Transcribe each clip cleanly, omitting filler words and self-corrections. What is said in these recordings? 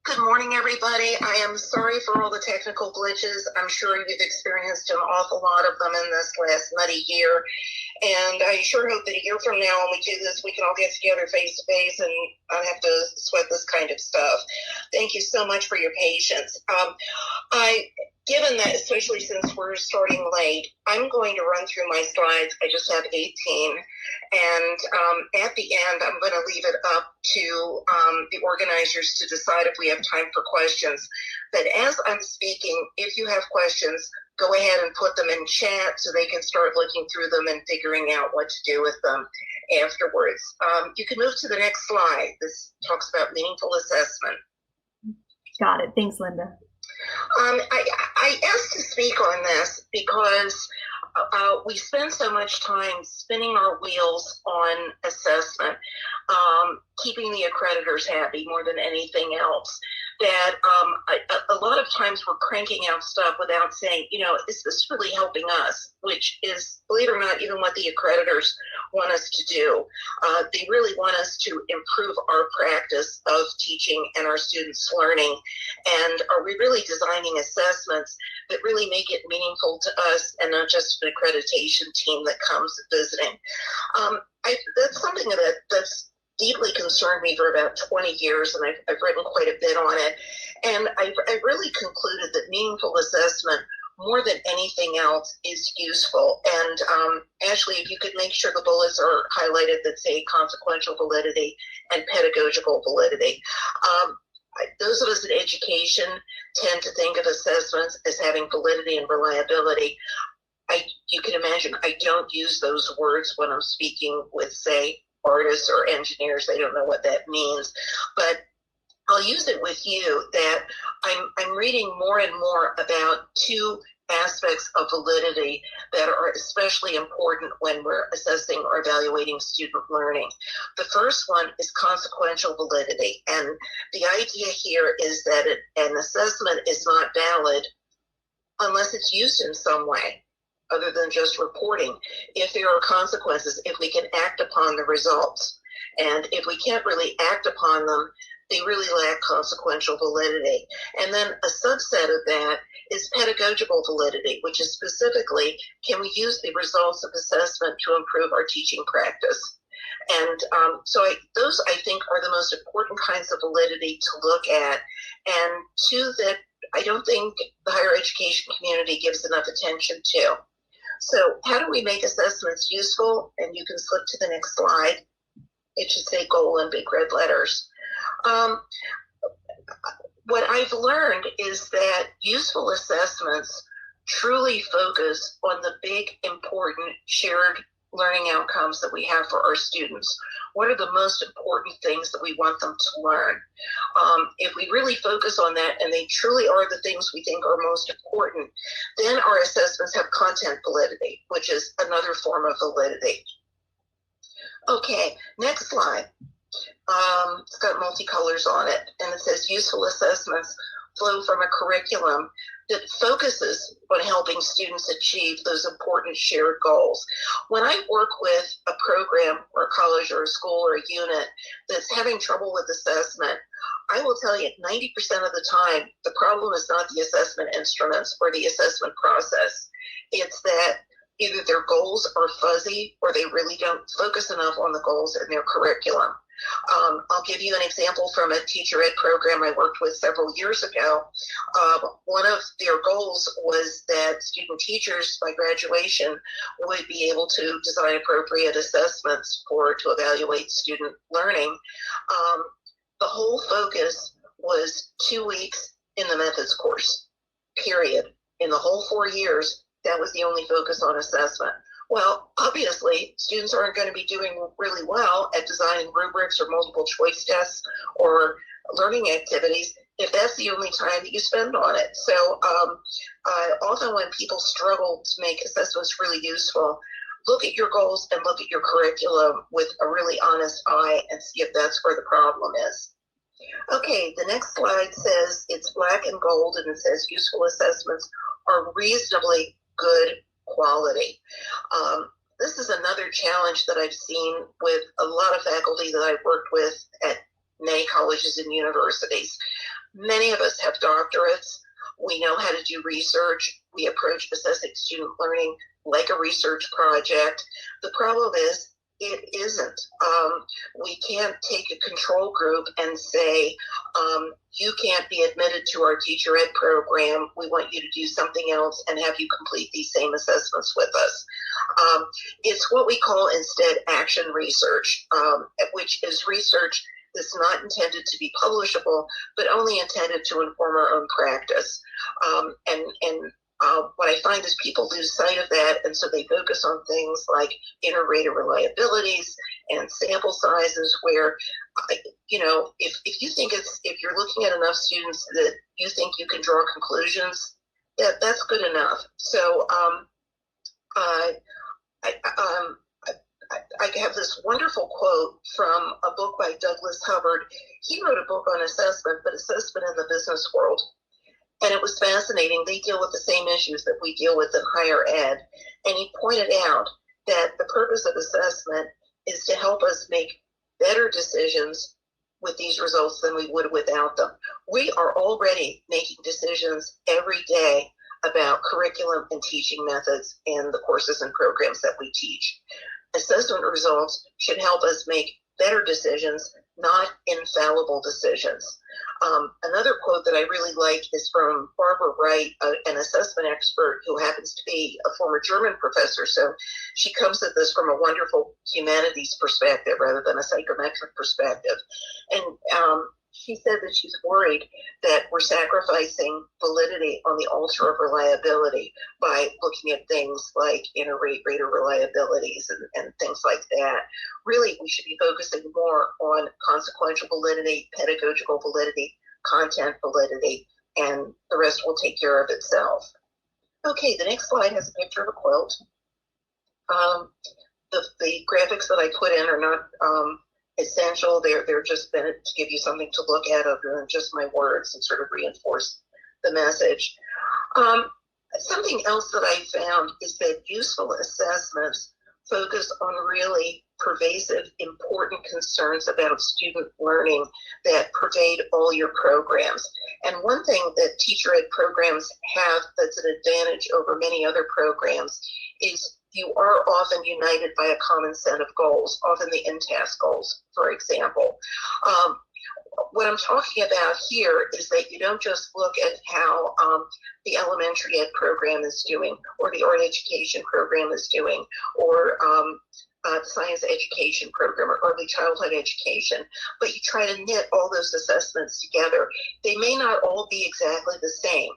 Good morning, everybody. I am sorry for all the technical glitches. I'm sure you've experienced an awful lot of them in this last nutty year. And I sure hope that a year from now, when we do this, we can all get together face to face and not have to sweat this kind of stuff. Thank you so much for your patience. Given that, especially since we're starting late, I'm going to run through my slides. I just have 18. And at the end, I'm going to leave it up to the organizers to decide if we have time for questions. But as I'm speaking, if you have questions, go ahead and put them in chat so they can start looking through them and figuring out what to do with them afterwards. You can move to the next slide. This talks about meaningful assessment. Got it. Thanks, Linda. I asked to speak on this because we spend so much time spinning our wheels on assessment, keeping the accreditors happy more than anything else, that a lot of times we're cranking out stuff without saying, is this really helping us? Which is, believe it or not, even what the accreditors want us to do. They really want us to improve our practice of teaching and our students' learning. And are we really designing assessments that really make it meaningful to us and not just an accreditation team that comes visiting? That's something that's deeply concerned me for about 20 years, and I've written quite a bit on it. And I've really concluded that meaningful assessment, more than anything else, is useful. And Ashley, if you could make sure the bullets are highlighted that say consequential validity and pedagogical validity. Those of us in education tend to think of assessments as having validity and reliability. You can imagine I don't use those words when I'm speaking with, say, artists or engineers. They don't know what that means, but I'll use it with you that I'm reading more and more about two aspects of validity that are especially important when we're assessing or evaluating student learning. The first one is consequential validity, and the idea here is that an assessment is not valid unless it's used in some way other than just reporting. If there are consequences, if we can act upon the results. And if we can't really act upon them, they really lack consequential validity. And then a subset of that is pedagogical validity, which is specifically, can we use the results of assessment to improve our teaching practice? And those, I think, are the most important kinds of validity to look at, and two that I don't think the higher education community gives enough attention to. So how do we make assessments useful? And you can flip to the next slide. It should say goal in big red letters. What I've learned is that useful assessments truly focus on the big, important, shared learning outcomes that we have for our students. What are the most important things that we want them to learn? If we really focus on that, and they truly are the things we think are most important, then our assessments have content validity, which is another form of validity. Okay, next slide. It's got multicolors on it, and it says useful assessments flow from a curriculum that focuses on helping students achieve those important shared goals. When I work with a program or a college or a school or a unit that's having trouble with assessment, I will tell you 90% of the time, the problem is not the assessment instruments or the assessment process. It's that either their goals are fuzzy or they really don't focus enough on the goals in their curriculum. I'll give you an example from a teacher ed program I worked with several years ago. One of their goals was that student teachers by graduation would be able to design appropriate assessments to evaluate student learning. The whole focus was 2 weeks in the methods course, period. In the whole 4 years, that was the only focus on assessment. Well, obviously, students aren't going to be doing really well at designing rubrics or multiple choice tests or learning activities if that's the only time that you spend on it. So often when people struggle to make assessments really useful, look at your goals and look at your curriculum with a really honest eye and see if that's where the problem is. Okay, the next slide says it's black and gold, and it says useful assessments are reasonably good quality. This is another challenge that I've seen with a lot of faculty that I've worked with at many colleges and universities. Many of us have doctorates. We know how to do research. We approach assessing student learning like a research project. The problem is it isn't. We can't take a control group and say, you can't be admitted to our teacher ed program. We want you to do something else and have you complete these same assessments with us. It's what we call instead action research, which is research that's not intended to be publishable, but only intended to inform our own practice. What I find is people lose sight of that, and so they focus on things like inter-rater reliabilities and sample sizes where, if you think if you're looking at enough students that you think you can draw conclusions, that's good enough. So I have this wonderful quote from a book by Douglas Hubbard. He wrote a book on assessment, but assessment in the business world. And it was fascinating. They deal with the same issues that we deal with in higher ed. And he pointed out that the purpose of assessment is to help us make better decisions with these results than we would without them. We are already making decisions every day about curriculum and teaching methods in the courses and programs that we teach. Assessment results should help us make better decisions, not infallible decisions. Another quote that I really like is from Barbara Wright, an assessment expert who happens to be a former German professor. So she comes at this from a wonderful humanities perspective rather than a psychometric perspective. And she said that she's worried that we're sacrificing validity on the altar of reliability by looking at things like inter-rater reliabilities and things like that. Really, we should be focusing more on consequential validity, pedagogical validity, content validity, and the rest will take care of itself. Okay, the next slide has a picture of a quilt. The graphics that I put in are not essential. They're just meant to give you something to look at other than just my words and sort of reinforce the message. Something else that I found is that useful assessments focus on really pervasive, important concerns about student learning that pervade all your programs. And one thing that teacher ed programs have that's an advantage over many other programs is you are often united by a common set of goals, often the in-task goals, for example. What I'm talking about here is that you don't just look at how the elementary ed program is doing, or the art education program is doing, or the science education program, or early childhood education, but you try to knit all those assessments together. They may not all be exactly the same.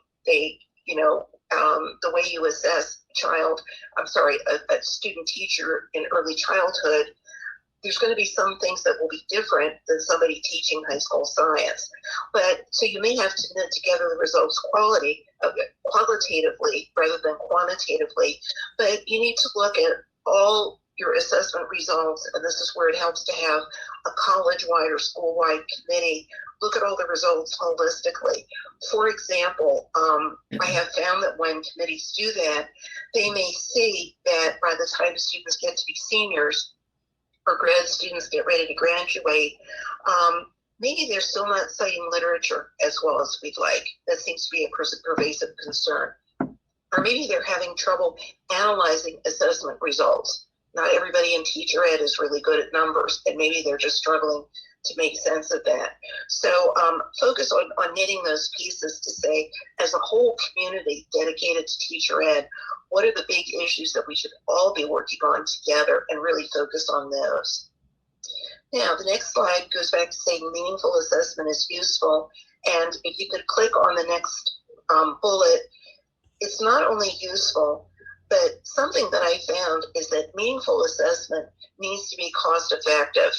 The way you assess a student teacher in early childhood, there's going to be some things that will be different than somebody teaching high school science. But so you may have to knit together the results qualitatively rather than quantitatively, but you need to look at all your assessment results, and this is where it helps to have a college-wide or school-wide committee look at all the results holistically. For example, I have found that when committees do that, they may see that by the time students get to be seniors or grad students get ready to graduate, maybe they're still not citing literature as well as we'd like. That seems to be a pervasive concern. Or maybe they're having trouble analyzing assessment results. Not everybody in teacher ed is really good at numbers, and maybe they're just struggling to make sense of that. So focus on knitting those pieces to say, as a whole community dedicated to teacher ed, what are the big issues that we should all be working on together, and really focus on those. Now, the next slide goes back to saying meaningful assessment is useful. And if you could click on the next bullet, it's not only useful, but something that I found is that meaningful assessment needs to be cost effective.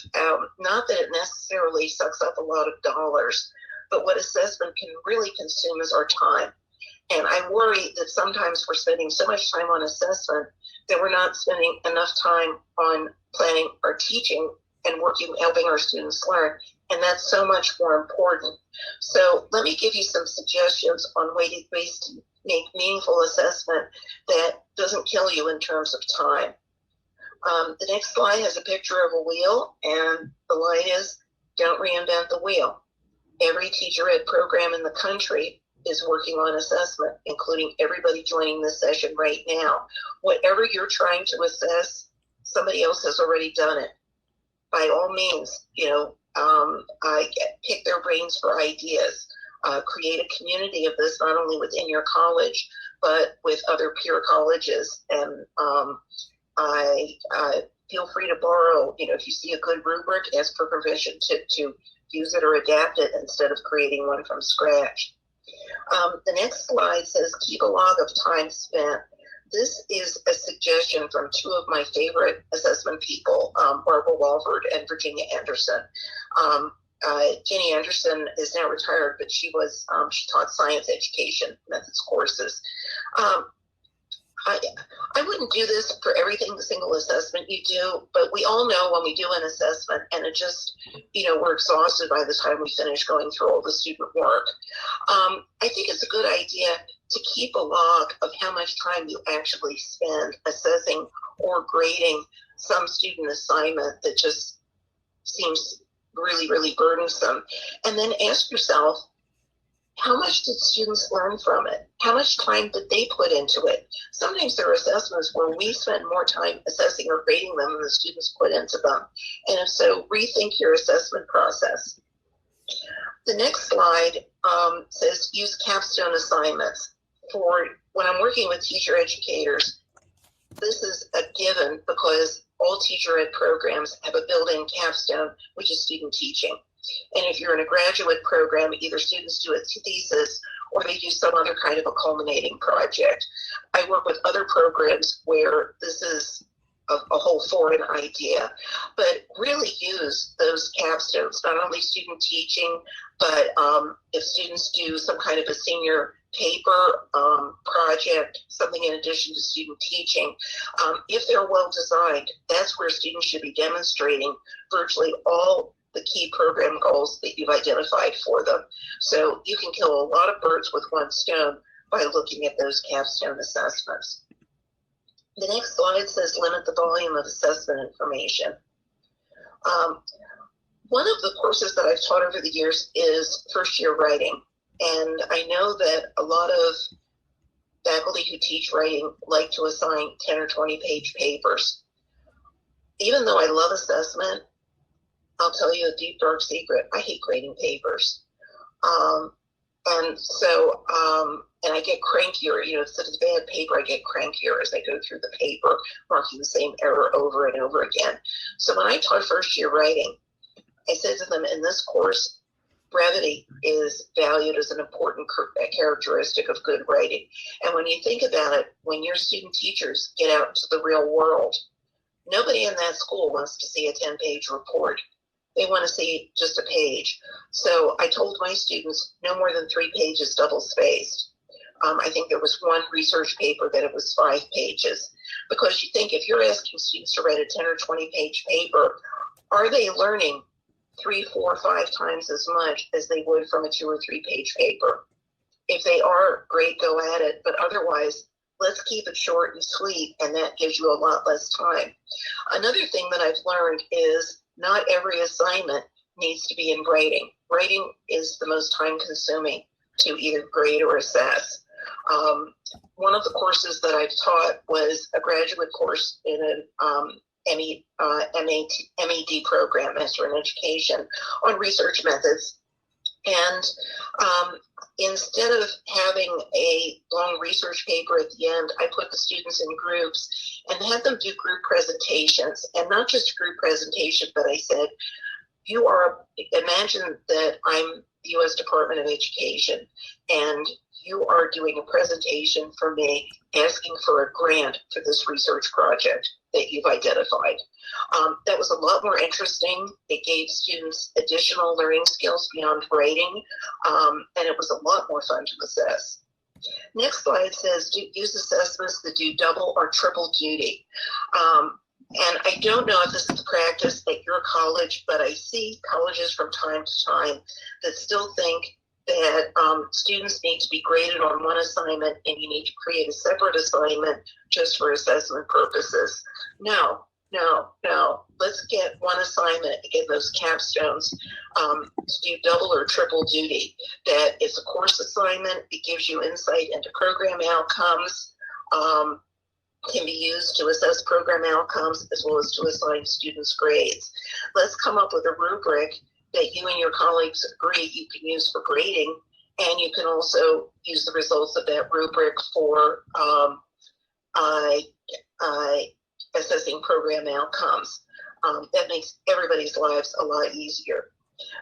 Not that it necessarily sucks up a lot of dollars, but what assessment can really consume is our time. And I worry that sometimes we're spending so much time on assessment that we're not spending enough time on planning our teaching and helping our students learn. And that's so much more important. So let me give you some suggestions on ways to make meaningful assessment that doesn't kill you in terms of time. The next slide has a picture of a wheel, and the line is, don't reinvent the wheel. Every teacher ed program in the country is working on assessment, including everybody joining this session right now. Whatever you're trying to assess, somebody else has already done it. By all means, pick their brains for ideas. Create a community of this, not only within your college, but with other peer colleges. And I feel free to borrow, if you see a good rubric, ask for permission to use it or adapt it instead of creating one from scratch. The next slide says keep a log of time spent. This is a suggestion from two of my favorite assessment people, Barbara Walford and Virginia Anderson. Jenny Anderson is now retired, but she taught science education methods courses. I wouldn't do this for everything single assessment you do, but we all know when we do an assessment and it just, we're exhausted by the time we finish going through all the student work. I think it's a good idea to keep a log of how much time you actually spend assessing or grading some student assignment that just seems really, really burdensome. And then ask yourself, how much did students learn from it? How much time did they put into it? Sometimes there are assessments where we spend more time assessing or grading them than the students put into them. And if so, rethink your assessment process. The next slide says use capstone assignments. For when I'm working with teacher educators, this is a given because all teacher ed programs have a built-in capstone, which is student teaching. And if you're in a graduate program, either students do a thesis or they do some other kind of a culminating project. I work with other programs where this is a whole foreign idea, but really use those capstones, not only student teaching, but if students do some kind of a senior paper project, something in addition to student teaching, if they're well designed, that's where students should be demonstrating virtually all the key program goals that you've identified for them. So you can kill a lot of birds with one stone by looking at those capstone assessments. The next slide says limit the volume of assessment information. One of the courses that I've taught over the years is first year writing. And I know that a lot of faculty who teach writing like to assign 10 or 20 page papers. Even though I love assessment, I'll tell you a deep, dark secret. I hate grading papers. And I get crankier. If it's a bad paper, I get crankier as I go through the paper, marking the same error over and over again. So when I taught first year writing, I said to them, in this course, brevity is valued as an important characteristic of good writing. And when you think about it, when your student teachers get out into the real world, nobody in that school wants to see a 10-page report. They want to see just a page. So I told my students no more than 3 pages double-spaced. I think there was one research paper that it was 5 pages. Because you think if you're asking students to write a 10 or 20-page paper, are they learning 3, 4, 5 times as much as they would from a 2 or 3 page paper? If they are, great, go at it. But otherwise, let's keep it short and sweet, and that gives you a lot less time. Another thing that I've learned is not every assignment needs to be in grading. Grading is the most time-consuming to either grade or assess. One of the courses that I've taught was a graduate course in an MED program, Master in Education, on research methods. And instead of having a long research paper at the end, I put the students in groups and had them do group presentations. And not just a group presentation, but I said, imagine that I'm the U.S. Department of Education, and you are doing a presentation for me asking for a grant for this research project that you've identified. That was a lot more interesting. It gave students additional learning skills beyond grading, and it was a lot more fun to assess. Next slide says use assessments that do double or triple duty. And I don't know if this is practice at your college, but I see colleges from time to time that still think that students need to be graded on one assignment and you need to create a separate assignment just for assessment purposes. No. Let's get one assignment, again, those capstones, to do double or triple duty. That is a course assignment. It gives you insight into program outcomes, can be used to assess program outcomes as well as to assign students grades. Let's come up with a rubric that you and your colleagues agree you can use for grading, and you can also use the results of that rubric for assessing program outcomes. That makes everybody's lives a lot easier.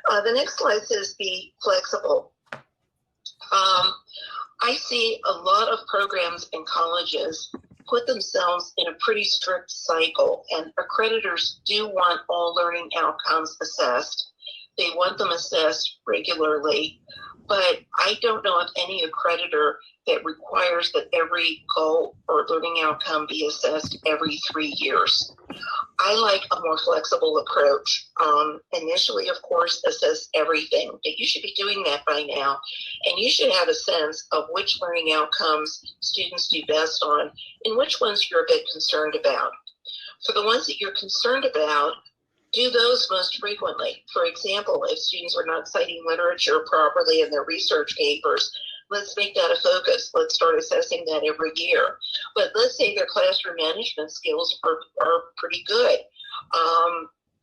The next slide says be flexible. I see a lot of programs and colleges put themselves in a pretty strict cycle, and accreditors do want all learning outcomes assessed. They want them assessed regularly, but I don't know of any accreditor that requires that every goal or learning outcome be assessed every 3 years. I like a more flexible approach. Initially, of course, assess everything, but you should be doing that by now. And you should have a sense of which learning outcomes students do best on and which ones you're a bit concerned about. For the ones that you're concerned about, do those most frequently. For example, if students are not citing literature properly in their research papers, let's make that a focus. Let's start assessing that every year. But let's say their classroom management skills are pretty good.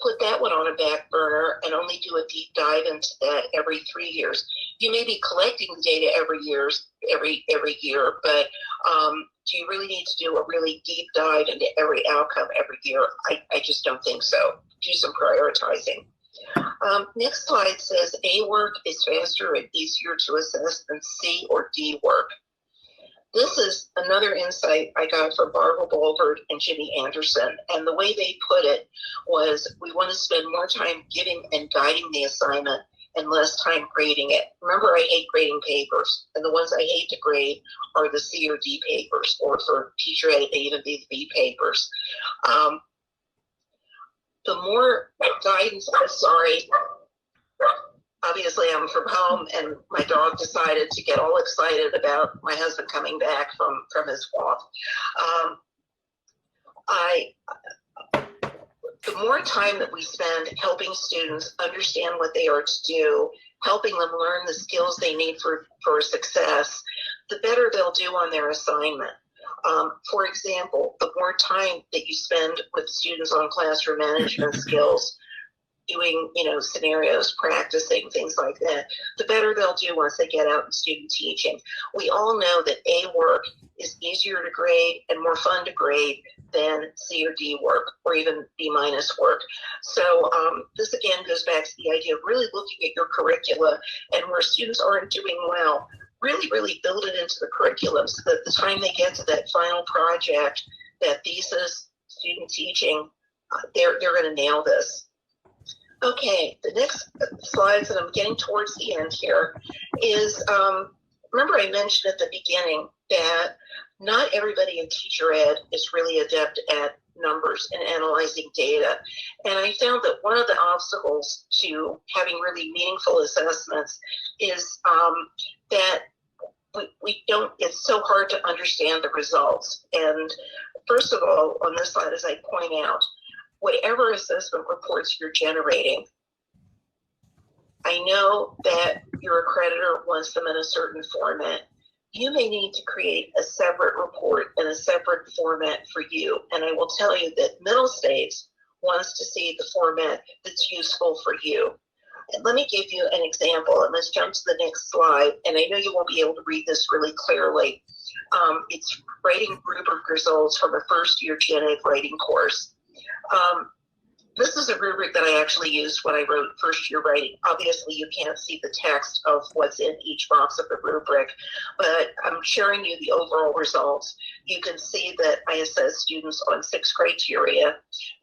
Put that one on a back burner and only do a deep dive into that every 3 years. You may be collecting the data every year, but do you really need to do a really deep dive into every outcome every year? I just don't think so. Do some prioritizing. Next slide says A work is faster and easier to assess than C or D work. This is another insight I got from Barbara Bulford and Jimmy Anderson, and the way they put it was we want to spend more time giving and guiding the assignment and less time grading it. Remember, I hate grading papers, and the ones I hate to grade are the C or D papers, or for teacher ed, it may even be the B papers. The more guidance, obviously I'm from home, and my dog decided to get all excited about my husband coming back from his walk. The more time that we spend helping students understand what they are to do, helping them learn the skills they need for success, the better they'll do on their assignment. For example, the more time that you spend with students on classroom management skills, doing, scenarios, practicing, things like that, the better they'll do once they get out in student teaching. We all know that A work is easier to grade and more fun to grade than C or D work, or even B- work. So this again goes back to the idea of really looking at your curricula, and where students aren't doing well, really build it into the curriculum so that the time they get to that final project, that thesis, student teaching, they're going to nail this. Okay, the next slides, and I'm getting towards the end here, is, remember I mentioned at the beginning that not everybody in teacher ed is really adept at numbers and analyzing data. And I found that one of the obstacles to having really meaningful assessments is that it's so hard to understand the results. And first of all, on this slide, as I point out, whatever assessment reports you're generating, I know that your accreditor wants them in a certain format. You may need to create a separate report in a separate format for you. And I will tell you that Middle States wants to see the format that's useful for you. And let me give you an example, and let's jump to the next slide. And I know you won't be able to read this really clearly. It's writing rubric results from a first-year Gen Ed writing course. This is a rubric that I actually used when I wrote first-year writing. Obviously, you can't see the text of what's in each box of the rubric, but I'm sharing you the overall results. You can see that I assessed students on 6 criteria,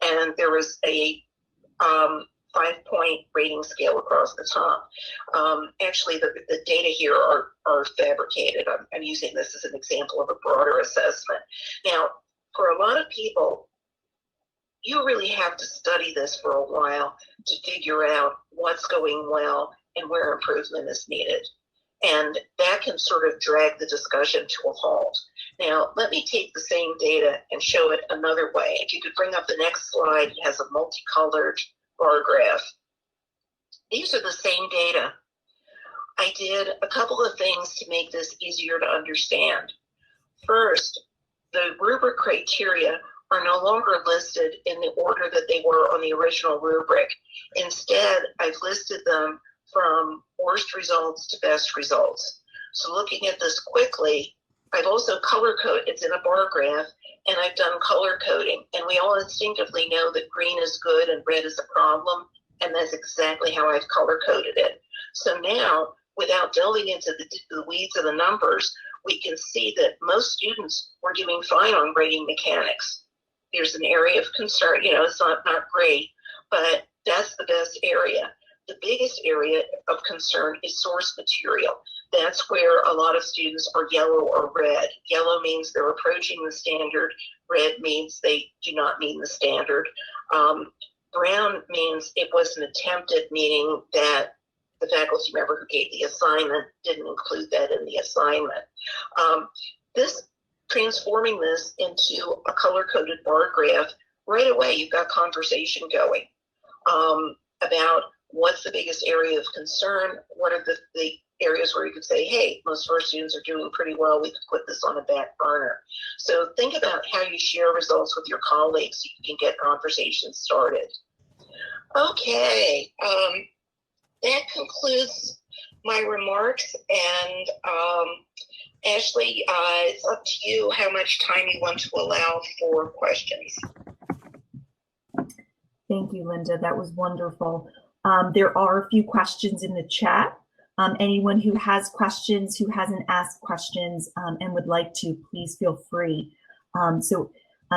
and there was a 5-point rating scale across the top. Actually, the data here are fabricated. I'm using this as an example of a broader assessment. Now, for a lot of people, you really have to study this for a while to figure out what's going well and where improvement is needed. And that can sort of drag the discussion to a halt. Now, let me take the same data and show it another way. If you could bring up the next slide, it has a multicolored bar graph. These are the same data. I did a couple of things to make this easier to understand. First, the rubric criteria are no longer listed in the order that they were on the original rubric. Instead, I've listed them from worst results to best results. So looking at this quickly, I've also color coded, it's in a bar graph, and I've done color coding. And we all instinctively know that green is good and red is a problem, and that's exactly how I've color coded it. So now, without delving into the weeds of the numbers, we can see that most students were doing fine on grading mechanics. There's an area of concern, it's not great, but that's the best area. The biggest area of concern is source material. That's where a lot of students are yellow or red. Yellow means they're approaching the standard. Red means they do not meet the standard. Brown means it wasn't attempted, meaning that the faculty member who gave the assignment didn't include that in the assignment. Transforming this into a color-coded bar graph, right away you've got conversation going about what's the biggest area of concern, what are the areas where you could say, hey, most of our students are doing pretty well, we could put this on a back burner. So think about how you share results with your colleagues so you can get conversations started. Okay, that concludes my remarks, and Ashley, it's up to you how much time you want to allow for questions. Thank you, Linda. That was wonderful. There are a few questions in the chat. Anyone who has questions, who hasn't asked questions and would like to, please feel free.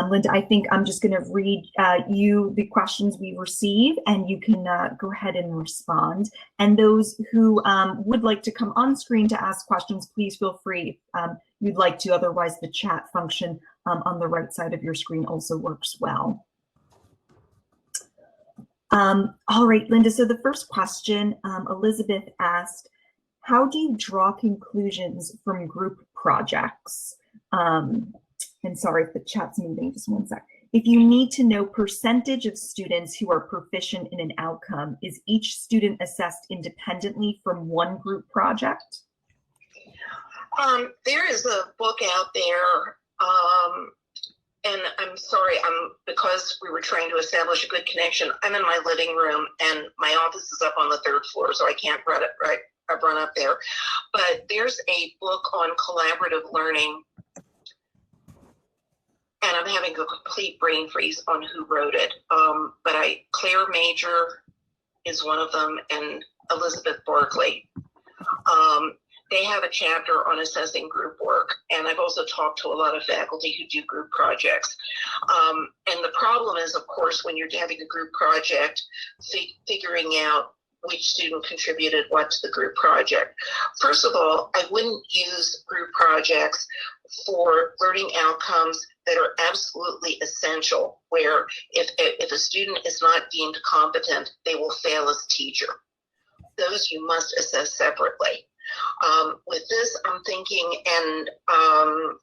Linda, I think I'm just going to read you the questions we receive, and you can go ahead and respond. And those who would like to come on screen to ask questions, please feel free if you'd like to. Otherwise, the chat function on the right side of your screen also works well. All right, Linda, so the first question, Elizabeth asked, how do you draw conclusions from group projects? And sorry if the chat's moving, just one sec. If you need to know percentage of students who are proficient in an outcome, is each student assessed independently from one group project? There is a book out there, and I'm sorry, because we were trying to establish a good connection, I'm in my living room and my office is up on the 3rd floor, so I can't run up there. But there's a book on collaborative learning, and I'm having a complete brain freeze on who wrote it. But Claire Major is one of them, and Elizabeth Barkley. They have a chapter on assessing group work, and I've also talked to a lot of faculty who do group projects. And the problem is, of course, when you're having a group project, figuring out which student contributed what to the group project. First of all, I wouldn't use group projects for learning outcomes that are absolutely essential, where if a student is not deemed competent, they will fail as teacher. Those you must assess separately. With this, I'm thinking and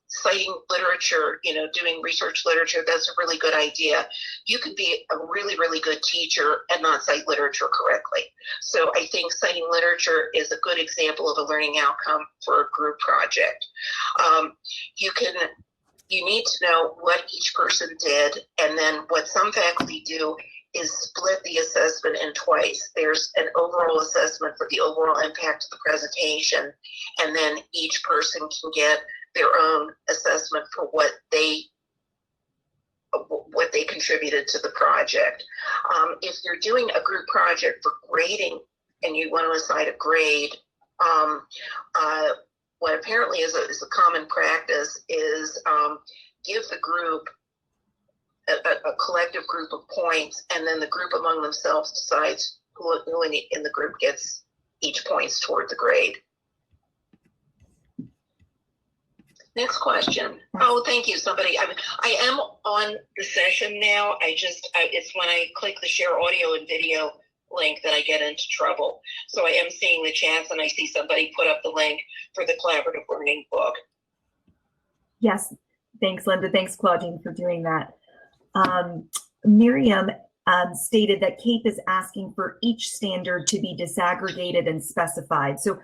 citing literature, doing research literature, that's a really good idea. You could be a really, really good teacher and not cite literature correctly. So I think citing literature is a good example of a learning outcome for a group project. You need to know what each person did, and then what some faculty do is split the assessment in twice. There's an overall assessment for the overall impact of the presentation, and then each person can get their own assessment for what they contributed to the project. If you're doing a group project for grading and you want to assign a grade, what apparently is a common practice is give the group a collective group of points, and then the group among themselves decides who in the group gets each points toward the grade. Next question. Oh, thank you, somebody. I am on the session now. It's when I click the share audio and video link, then I get into trouble. So I am seeing the chats, and I see somebody put up the link for the collaborative learning book. Yes, thanks, Linda. Thanks, Claudine, for doing that. Miriam stated that CAPE is asking for each standard to be disaggregated and specified. So,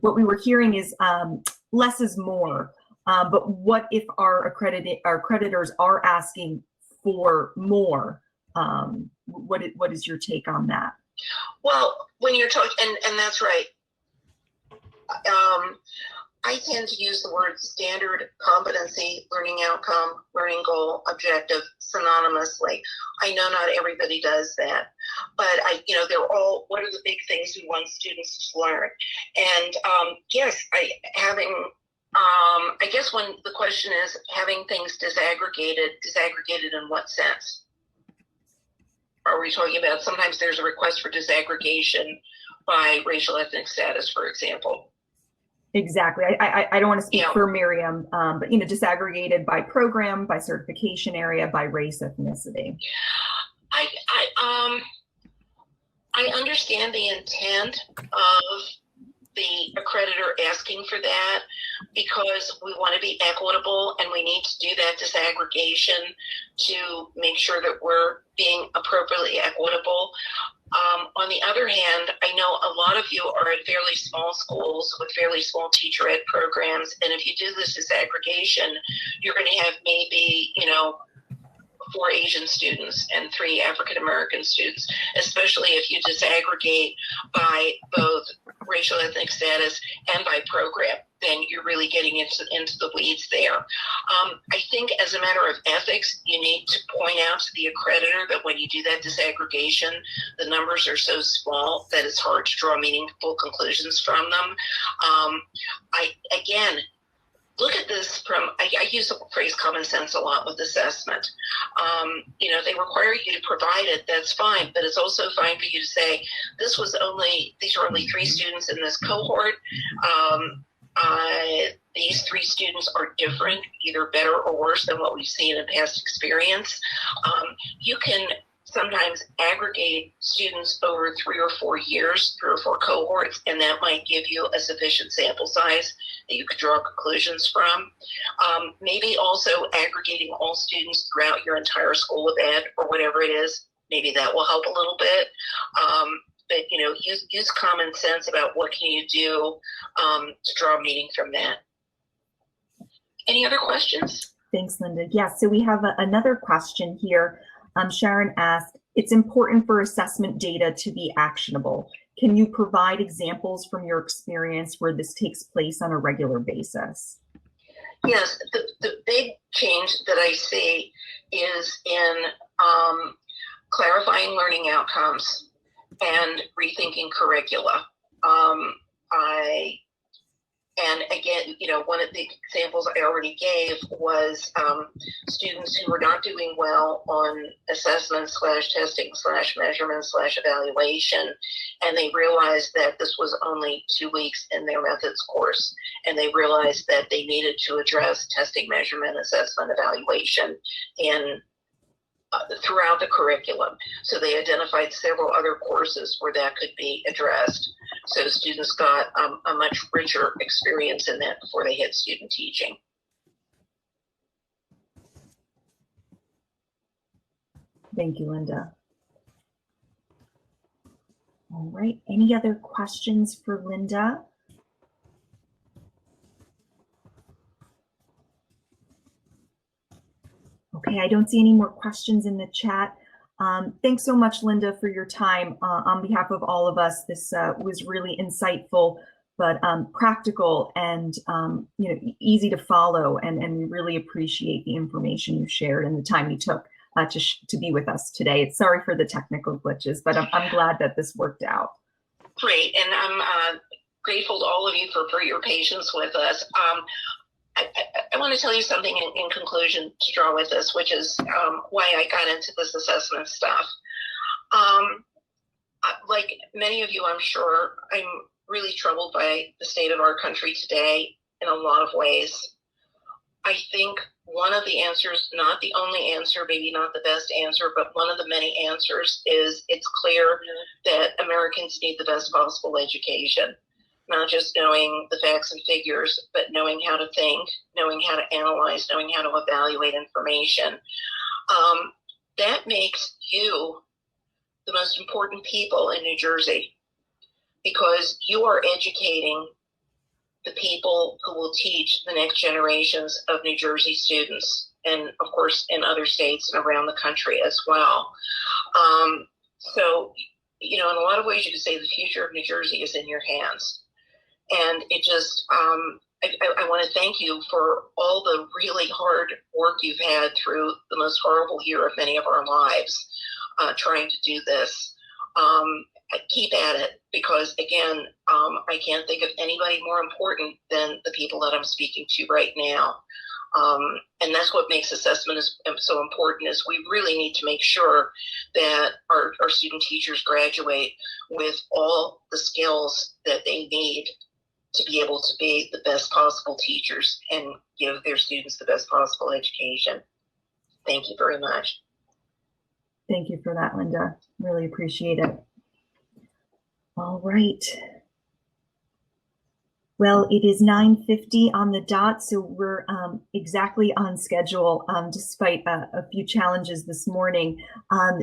what we were hearing is less is more. But what if our accreditors are asking for more? What is your take on that? Well, when you're talking, and that's right. I tend to use the word standard, competency, learning outcome, learning goal, objective synonymously. I know not everybody does that, but they're all, what are the big things we want students to learn? And yes, I guess when the question is having things disaggregated in what sense? Are we talking about sometimes there's a request for disaggregation by racial ethnic status, for example? Exactly. I don't want to speak for Miriam, but disaggregated by program, by certification area, by race, ethnicity. I understand the intent of the accreditor asking for that, because we want to be equitable and we need to do that disaggregation to make sure that we're being appropriately equitable. On the other hand, I know a lot of you are at fairly small schools with fairly small teacher ed programs, and if you do this disaggregation, you're going to have maybe 4 Asian students and 3 African American students, especially if you disaggregate by both racial ethnic status and by program, then you're really getting into the weeds there. I think as a matter of ethics, you need to point out to the accreditor that when you do that disaggregation, the numbers are so small that it's hard to draw meaningful conclusions from them. Again, look at this from, I use the phrase common sense a lot with assessment. They require you to provide it, that's fine, but it's also fine for you to say, these are only 3 students in this cohort. These 3 students are different, either better or worse than what we've seen in past experience. You can sometimes aggregate students over 3 or 4 years, 3 or 4 cohorts, and that might give you a sufficient sample size that you could draw conclusions from. Maybe also aggregating all students throughout your entire school of ed or whatever it is, maybe that will help a little bit. But use common sense about what can you do to draw meaning from that. Any other questions? Thanks, Linda. Yeah, so we have another question here. Sharon asked, it's important for assessment data to be actionable. Can you provide examples from your experience where this takes place on a regular basis? Yes, the big change that I see is in clarifying learning outcomes and rethinking curricula. And again, one of the examples I already gave was students who were not doing well on assessment / testing / measurement / evaluation, and they realized that this was only 2 weeks in their methods course, and they realized that they needed to address testing, measurement, assessment, evaluation throughout the curriculum. So they identified several other courses where that could be addressed. So students got a much richer experience in that before they hit student teaching. Thank you, Linda. All right, any other questions for Linda? Okay, I don't see any more questions in the chat. Thanks so much, Linda, for your time. On behalf of all of us, this was really insightful, but practical and easy to follow. And we really appreciate the information you shared and the time you took to be with us today. It's sorry for the technical glitches, but I'm glad that this worked out. Great, and I'm grateful to all of you for your patience with us. I want to tell you something in conclusion to draw with this, which is why I got into this assessment stuff. Like many of you, I'm sure, I'm really troubled by the state of our country today in a lot of ways. I think one of the answers, not the only answer, maybe not the best answer, but one of the many answers is it's clear that Americans need the best possible education. Not just knowing the facts and figures, but knowing how to think, knowing how to analyze, knowing how to evaluate information. That makes you the most important people in New Jersey, because you are educating the people who will teach the next generations of New Jersey students, and of course in other states and around the country as well. So, you know, in a lot of ways you could say the future of New Jersey is in your hands. And it just, I want to thank you for all the really hard work you've had through the most horrible year of many of our lives, trying to do this. Keep at it, because again, I can't think of anybody more important than the people that I'm speaking to right now. And that's what makes assessment so important, is we really need to make sure that our student teachers graduate with all the skills that they need to be able to be the best possible teachers and give their students the best possible education. Thank you very much. Thank you for that, Linda. Really appreciate it. All right. Well, it is 9:50 on the dot, so we're exactly on schedule, despite a few challenges this morning.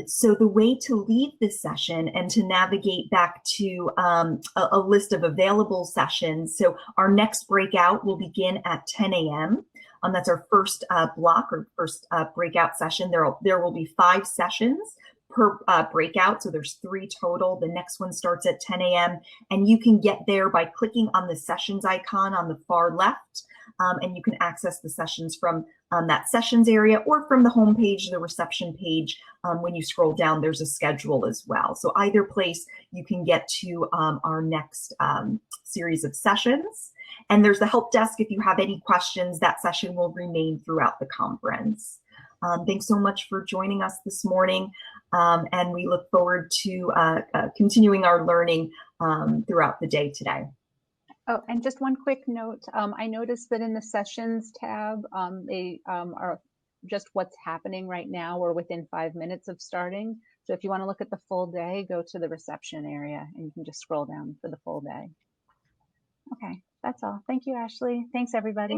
So the way to leave this session and to navigate back to a list of available sessions. So our next breakout will begin at 10 a.m. That's our first block, or first breakout session. There will be 5 sessions per breakout, so there's 3 total. The next one starts at 10 a.m. and you can get there by clicking on the sessions icon on the far left, and you can access the sessions from that sessions area, or from the home page, the reception page. When you scroll down, there's a schedule as well. So either place you can get to our next series of sessions. And there's the help desk if you have any questions. That session will remain throughout the conference. Thanks so much for joining us this morning, and we look forward to continuing our learning throughout the day today. Oh, and just one quick note. I noticed that in the sessions tab, they are just what's happening right now. We're within 5 minutes of starting. So if you want to look at the full day, go to the reception area and you can just scroll down for the full day. Okay, that's all. Thank you, Ashley. Thanks, everybody.